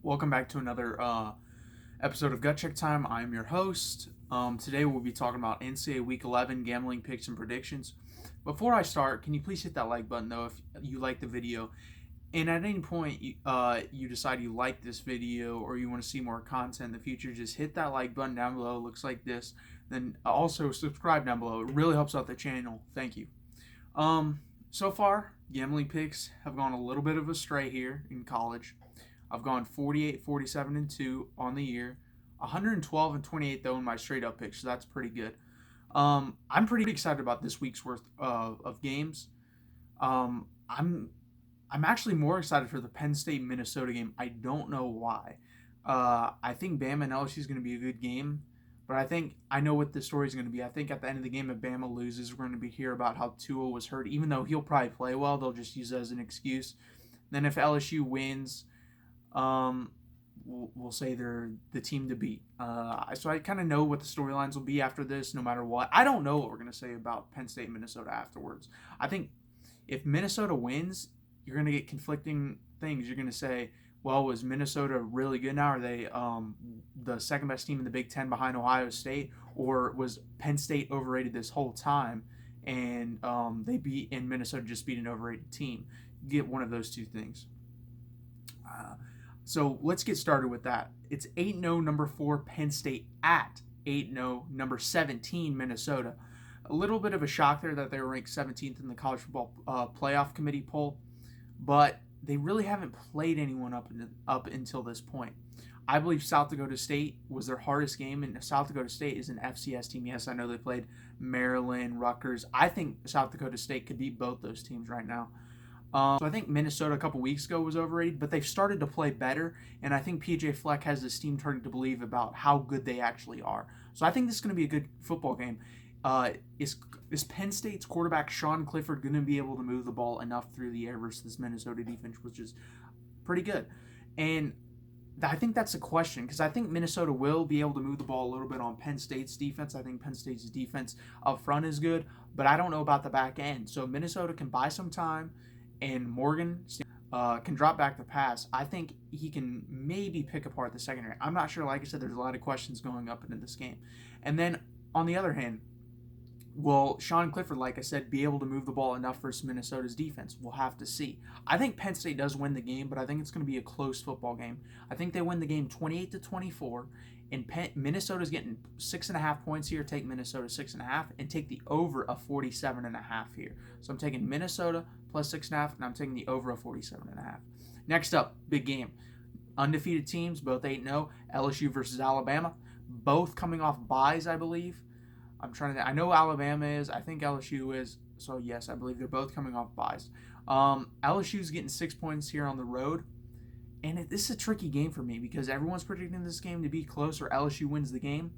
Welcome back to another episode of Gut Check Time. I'm your host. Today we'll be talking about NCAA Week 11 gambling picks and predictions. Before I start, can you please hit that like button though if you like the video? And at any point you decide you like this video or you want to see more content in the future, just hit that like button down below. It looks like this. Then also subscribe down below. It really helps out the channel. Thank you. So far, gambling picks have gone a little bit of astray here in college. I've gone 48, 47, and 2 on the year. 112 and 28 though in my straight up picks, so that's pretty good. I'm pretty excited about this week's worth of games. I'm actually more excited for the Penn State Minnesota game. I don't know why. I think Bama and LSU is going to be a good game, but I know what the story is going to be. I think at the end of the game, if Bama loses, we're going to hear about how Tua was hurt. Even though he'll probably play well, they'll just use it as an excuse. Then if LSU wins, we'll say they're the team to beat. So I kind of know what the storylines will be after this, no matter what. I don't know what we're going to say about Penn State, Minnesota afterwards. I think if Minnesota wins, you're going to get conflicting things. You're going to say, well, was Minnesota really good now? Are they the second best team in the Big Ten behind Ohio State? Or was Penn State overrated this whole time and Minnesota just beat an overrated team? You get one of those two things. So let's get started with that. It's 8-0 number 4 Penn State at 8-0 number 17 Minnesota. A little bit of a shock there that they were ranked 17th in the college football playoff committee poll, but they really haven't played anyone up until this point. I believe South Dakota State was their hardest game, and South Dakota State is an FCS team. Yes, I know they played Maryland, Rutgers. I think South Dakota State could beat both those teams right now. So I think Minnesota a couple weeks ago was overrated, but they've started to play better, and I think PJ Fleck has this team starting to believe about how good they actually are. So I think this is going to be a good football game. Is Penn State's quarterback Sean Clifford going to be able to move the ball enough through the air versus this Minnesota defense, which is pretty good? And I think that's a question, because I think Minnesota will be able to move the ball a little bit on Penn State's defense. I think Penn State's defense up front is good, but I don't know about the back end. So Minnesota can buy some time, and Morgan can drop back the pass. I think he can maybe pick apart the secondary. I'm not sure. Like I said, there's a lot of questions going up into this game. And then on the other hand, will Sean Clifford, like I said, be able to move the ball enough versus Minnesota's defense? We'll have to see. I think Penn State does win the game, but I think it's going to be a close football game. I think they win the game 28-24, and Minnesota's getting 6.5 points here. Take Minnesota 6.5 and take the over of 47.5 here. So I'm taking Minnesota plus 6.5, and I'm taking the over of 47.5. Next up, big game. Undefeated teams, both 8-0. LSU versus Alabama, both coming off byes, I believe. I know Alabama is. I think LSU is. So yes, I believe they're both coming off byes. LSU's getting 6 points here on the road. And this is a tricky game for me because everyone's predicting this game to be close or LSU wins the game.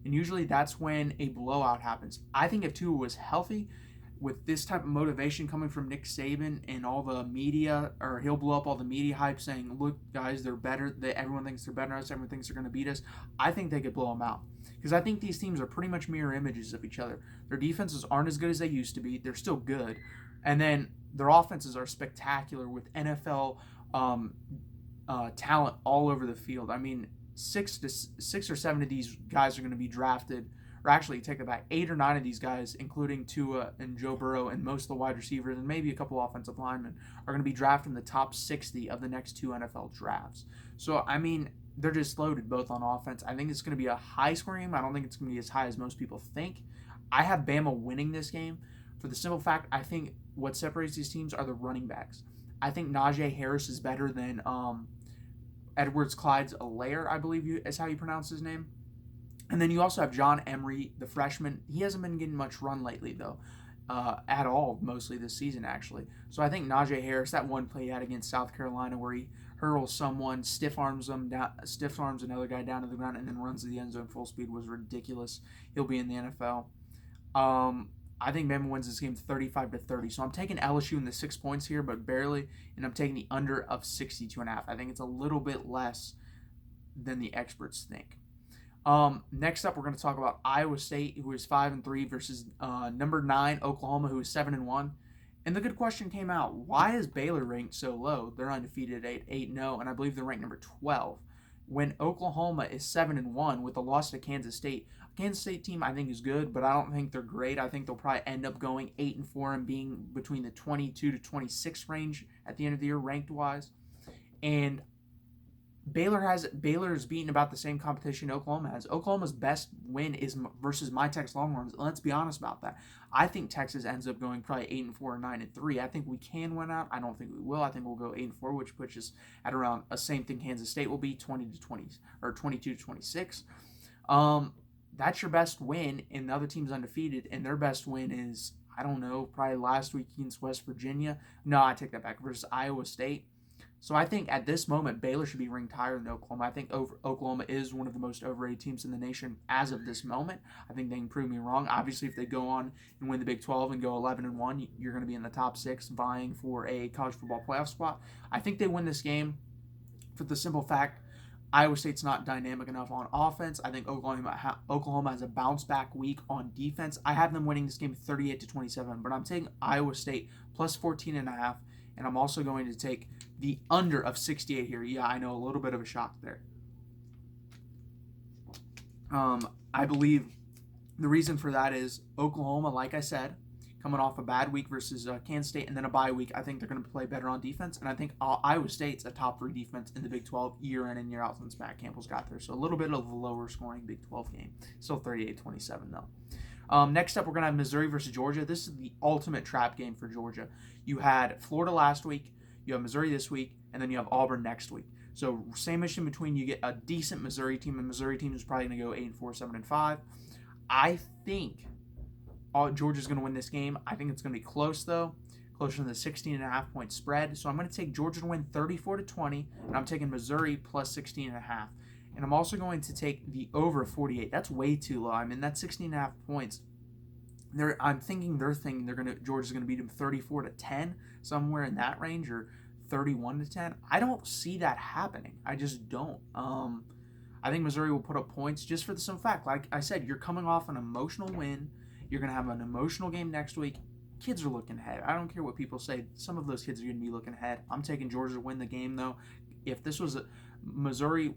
And usually that's when a blowout happens. I think if Tua was healthy, with this type of motivation coming from Nick Saban and all the media, or he'll blow up all the media hype saying, look, guys, they're better. Everyone thinks they're better than us. Everyone thinks they're going to beat us. I think they could blow them out. Because I think these teams are pretty much mirror images of each other. Their defenses aren't as good as they used to be. They're still good. And then their offenses are spectacular with NFL talent all over the field. I mean, 6 or 7 of these guys are going to be drafted, or actually take it back, 8 or 9 of these guys, including Tua and Joe Burrow and most of the wide receivers and maybe a couple offensive linemen, are going to be drafted in the top 60 of the next 2 NFL drafts. So, I mean, they're just loaded both on offense. I think it's going to be a high scoring game. I don't think it's going to be as high as most people think. I have Bama winning this game for the simple fact I think what separates these teams are the running backs. I think Najee Harris is better than Edwards-Clydes-Helaire, I believe is how you pronounce his name. And then you also have John Emery, the freshman. He hasn't been getting much run lately, though, at all, mostly this season, actually. So I think Najee Harris, that one play he had against South Carolina where he hurls someone, stiff arms another guy down to the ground, and then runs to the end zone full speed, was ridiculous. He'll be in the NFL. I think Bama wins this game 35-30. So I'm taking LSU in the 6 points here, but barely, and I'm taking the under of 62.5. I think it's a little bit less than the experts think. Next up, we're going to talk about Iowa State, who is 5-3, versus number 9 Oklahoma, who is 7-1. And the good question came out: why is Baylor ranked so low? They're undefeated at 8-0, and I believe they're ranked number 12. When Oklahoma is 7-1 with a loss to Kansas State. Kansas State team I think is good, but I don't think they're great. I think they'll probably end up going 8-4 and being between the 22 to 26 range at the end of the year ranked wise. And Baylor's beaten about the same competition Oklahoma has. Oklahoma's best win is versus my Texas Longhorns. Let's be honest about that. I think Texas ends up going probably 8-4 or 9-3. I think we can win out. I don't think we will. I think we'll go 8-4, which puts us at around a same thing Kansas State will be 20 to 20 or 22 to 26. That's your best win, and the other team's undefeated, and their best win is I don't know, probably last week against West Virginia. No, I take that back. Versus Iowa State. So I think at this moment, Baylor should be ranked higher than Oklahoma. I think Oklahoma is one of the most overrated teams in the nation as of this moment. I think they can prove me wrong. Obviously, if they go on and win the Big 12 and go 11-1, you're going to be in the top 6 vying for a college football playoff spot. I think they win this game for the simple fact Iowa State's not dynamic enough on offense. I think Oklahoma has a bounce back week on defense. I have them winning this game 38-27, but I'm taking Iowa State plus 14.5. And I'm also going to take the under of 68 here. Yeah, I know, a little bit of a shock there. I believe the reason for that is Oklahoma, like I said, coming off a bad week versus Kansas State and then a bye week. I think they're going to play better on defense. And I think Iowa State's a top 3 defense in the Big 12 year in and year out since Matt Campbell's got there. So a little bit of a lower scoring Big 12 game. Still 38-27 though. Next up, we're going to have Missouri versus Georgia. This is the ultimate trap game for Georgia. You had Florida last week, you have Missouri this week, and then you have Auburn next week. So same issue in between. You get a decent Missouri team, and Missouri team is probably going to go 8-4, 7-5. I think Georgia's going to win this game. I think it's going to be close, though, closer to the 16.5 point spread. So I'm going to take Georgia to win 34-20, and I'm taking Missouri plus 16.5. And I'm also going to take the over 48. That's way too low. I mean, that's 16.5 points. I'm thinking Georgia's gonna beat them 34-10, somewhere in that range, or 31-10. I don't see that happening. I just don't. I think Missouri will put up points just for the simple fact, like I said, you're coming off an emotional win. You're gonna have an emotional game next week. Kids are looking ahead. I don't care what people say. Some of those kids are gonna be looking ahead. I'm taking Georgia to win the game though. If this was a Missouri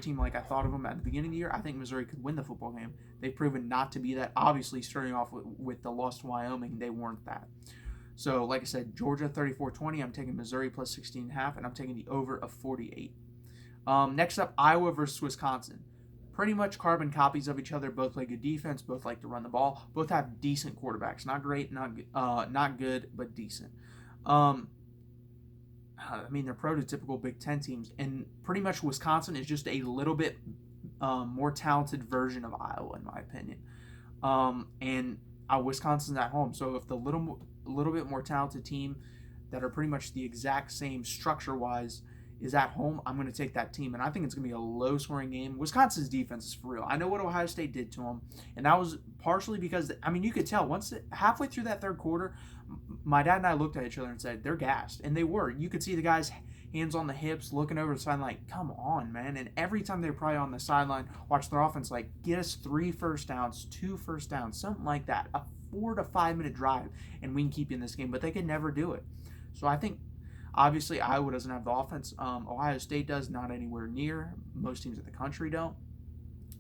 team like I thought of them at the beginning of the year, I think Missouri could win the football game. They've proven not to be that. Obviously, starting off with the loss to Wyoming, they weren't that. So, like I said, Georgia 34-20. I'm taking Missouri plus 16.5, and I'm taking the over of 48. Next up, Iowa versus Wisconsin. Pretty much carbon copies of each other. Both play good defense. Both like to run the ball. Both have decent quarterbacks. Not great, not good, but decent. I mean, they're prototypical Big Ten teams, and pretty much Wisconsin is just a little bit more talented version of Iowa, in my opinion. And Wisconsin's at home, so if the little bit more talented team that are pretty much the exact same structure-wise is at home, I'm going to take that team, and I think it's going to be a low-scoring game. Wisconsin's defense is for real. I know what Ohio State did to them, and that was partially because, I mean, you could tell halfway through that third quarter, my dad and I looked at each other and said, they're gassed, and they were. You could see the guys' hands on the hips, looking over the sideline like, come on, man. And every time they're probably on the sideline, watch their offense like, get us 3 first downs, 2 first downs, something like that. A 4 to 5 minute drive, and we can keep you in this game. But they could never do it. So I think, obviously, Iowa doesn't have the offense. Ohio State does, not anywhere near. Most teams in the country don't.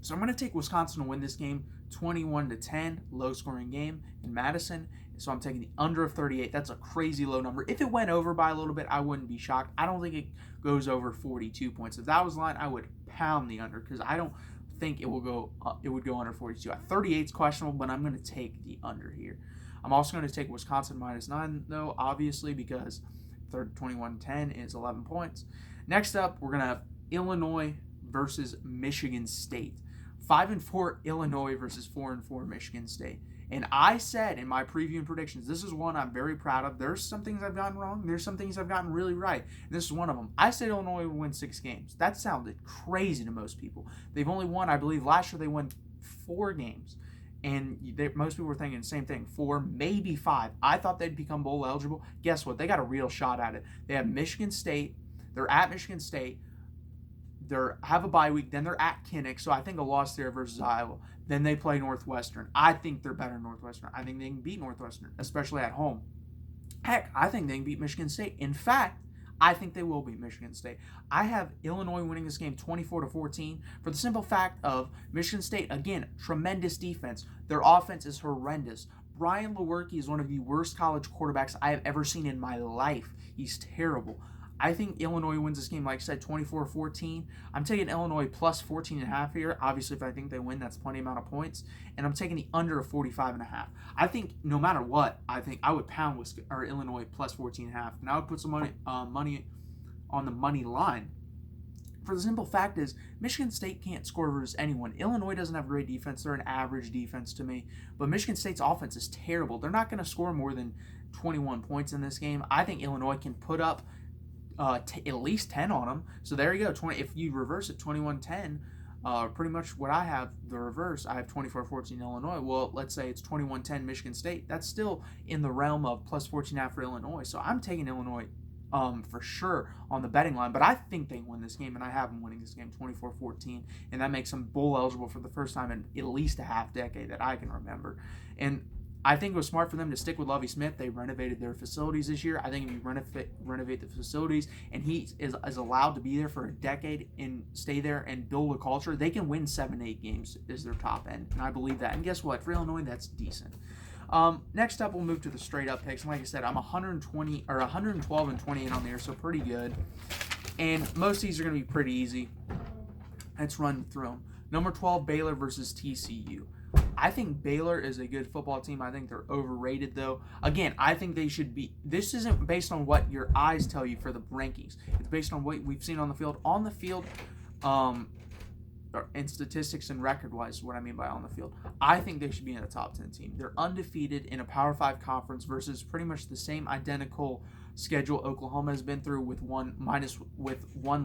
So I'm going to take Wisconsin to win this game 21-10, low-scoring game in Madison. So I'm taking the under of 38. That's a crazy low number. If it went over by a little bit, I wouldn't be shocked. I don't think it goes over 42 points. If that was the line, I would pound the under because I don't think it would go under 42. At 38 is questionable, but I'm going to take the under here. I'm also going to take Wisconsin -9, though, obviously, because 21-10 is 11 points. Next up, we're going to have Illinois versus Michigan State. 5-4 Illinois versus 4-4 Michigan State. And I said in my preview and predictions, this is one I'm very proud of. There's some things I've gotten wrong. There's some things I've gotten really right. And this is one of them. I said Illinois would win 6 games. That sounded crazy to most people. They've only won, I believe, last year they won 4 games. And most people were thinking the same thing, 4, maybe 5. I thought they'd become bowl eligible. Guess what? They got a real shot at it. They have Michigan State. They're at Michigan State. They have a bye week. Then they're at Kinnick. So I think a loss there versus Iowa. Then they play Northwestern. I think they're better than Northwestern. I think they can beat Northwestern, especially at home. Heck, I think they can beat Michigan State. In fact, I think they will beat Michigan State. I have Illinois winning this game 24-14 for the simple fact of Michigan State, again, tremendous defense. Their offense is horrendous. Brian Lewerke is one of the worst college quarterbacks I have ever seen in my life. He's terrible. I think Illinois wins this game, like I said, 24-14. I'm taking Illinois plus 14.5 here. Obviously, if I think they win, that's plenty amount of points. And I'm taking the under of 45.5. I think no matter what, I think I would pound Illinois plus 14.5. And I would put some money on the money line. For the simple fact is, Michigan State can't score versus anyone. Illinois doesn't have great defense. They're an average defense to me. But Michigan State's offense is terrible. They're not going to score more than 21 points in this game. I think Illinois can put up at least 10 on them. So there you go. 20. If you reverse it, 21-10, pretty much what I have the reverse. I have 24-14 Illinois. Well, let's say it's 21-10 Michigan State. That's still in the realm of plus 14.5 for Illinois. So I'm taking Illinois for sure on the betting line. But I think they win this game, and I have them winning this game 24-14. And that makes them bowl eligible for the first time in at least a half decade that I can remember. And I think it was smart for them to stick with Lovie Smith. They renovated their facilities this year. I think if you renovate the facilities and he is allowed to be there for a decade and stay there and build a culture, they can win 7-8 games is their top end. And I believe that. And guess what? For Illinois, that's decent. Next up, we'll move to the straight up picks. And like I said, I'm 120 or 112 and 28 on there, so pretty good. And most of these are going to be pretty easy. Let's run through them. Number 12, Baylor versus TCU. I think Baylor is a good football team. I think they're overrated, though. Again, I think they should be. This isn't based on what your eyes tell you for the rankings. It's based on what we've seen on the field. On the field, and statistics and record-wise is what I mean by on the field. I think they should be in a top 10 team. They're undefeated in a Power 5 conference versus pretty much the same identical schedule Oklahoma has been through with one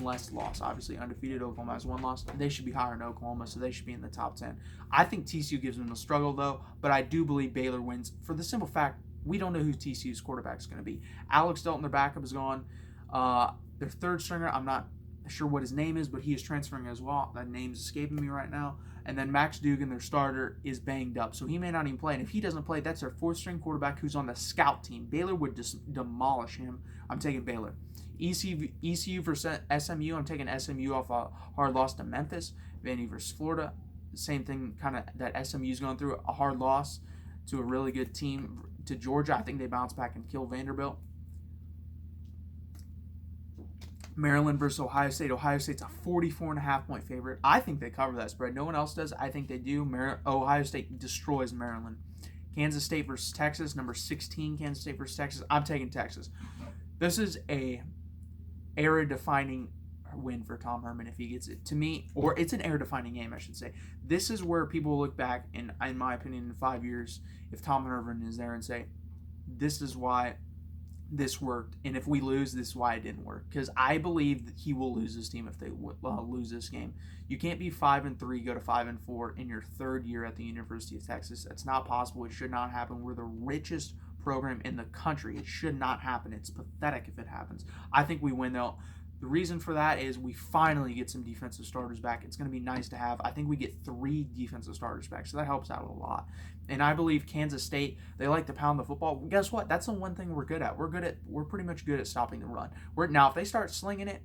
less loss. Obviously, undefeated Oklahoma has one loss. They should be higher than Oklahoma, so they should be in the top 10. I think TCU gives them a struggle, though, but I do believe Baylor wins for the simple fact we don't know who TCU's quarterback is going to be. Alex Delton, their backup, is gone. Their third stringer, I'm not sure what his name is, but he is transferring as well. That name's escaping me right now. And then Max Dugan, their starter, is banged up, so he may not even play. And if he doesn't play, that's their fourth-string quarterback who's on the scout team. Baylor would just demolish him. I'm taking Baylor. ECU versus SMU. I'm taking SMU off a hard loss to Memphis. Vandy versus Florida. Same thing kind of that SMU's going through, a hard loss to a really good team. To Georgia, I think they bounce back and kill Vanderbilt. Maryland versus Ohio State. Ohio State's a 44.5-point favorite. I think they cover that spread. No one else does. I think they do. Ohio State destroys Maryland. Kansas State versus Texas. Number 16, Kansas State versus Texas. I'm taking Texas. This is a era-defining win for Tom Herman if he gets it. To me, or it's an era-defining game, I should say. This is where people will look back, in my opinion, in 5 years, if Tom Herman is there and say, this is why this worked, and if we lose, this is why it didn't work. Because I believe that he will lose this team if they lose this game. You can't be 5-3, go to 5-4 in your third year at the University of Texas. That's not possible. It should not happen. We're the richest program in the country. It should not happen. It's pathetic if it happens. I think we win, though. The reason for that is we finally get some defensive starters back. It's going to be nice to have. I think we get 3 defensive starters back, so that helps out a lot. And I believe Kansas State, they like to pound the football. Guess what? That's the one thing we're good at. We're pretty much good at stopping the run. Now, if they start slinging it,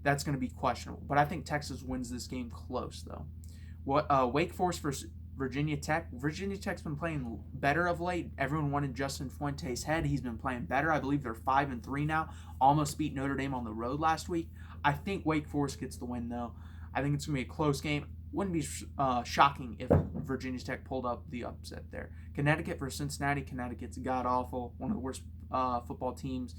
that's going to be questionable. But I think Texas wins this game close, though. Wake Forest versus Virginia Tech. Virginia Tech's been playing better of late. Everyone wanted Justin Fuente's head. He's been playing better. I believe they're 5-3 now. Almost beat Notre Dame on the road last week. I think Wake Forest gets the win, though. I think it's going to be a close game. Wouldn't be shocking if Virginia Tech pulled up the upset there. Connecticut versus Cincinnati. Connecticut's god-awful. One of the worst football teams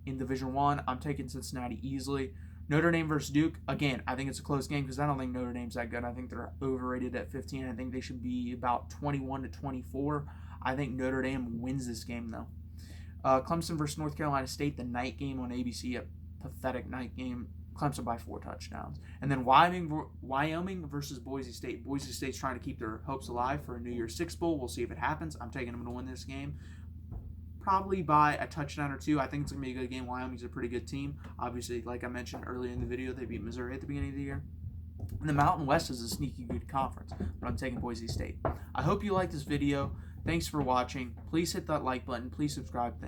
in Division I. I'm taking Cincinnati easily. Notre Dame versus Duke, again, I think it's a close game because I don't think Notre Dame's that good. I think they're overrated at 15. I think they should be about 21-24. I think Notre Dame wins this game, though. Clemson versus North Carolina State, the night game on ABC, a pathetic night game. Clemson by 4 touchdowns. And then Wyoming versus Boise State. Boise State's trying to keep their hopes alive for a New Year's Six Bowl. We'll see if it happens. I'm taking them to win this game. Probably by a touchdown or 2. I think it's going to be a good game. Wyoming's a pretty good team. Obviously, like I mentioned earlier in the video, they beat Missouri at the beginning of the year. And the Mountain West is a sneaky good conference, but I'm taking Boise State. I hope you liked this video. Thanks for watching. Please hit that like button. Please subscribe.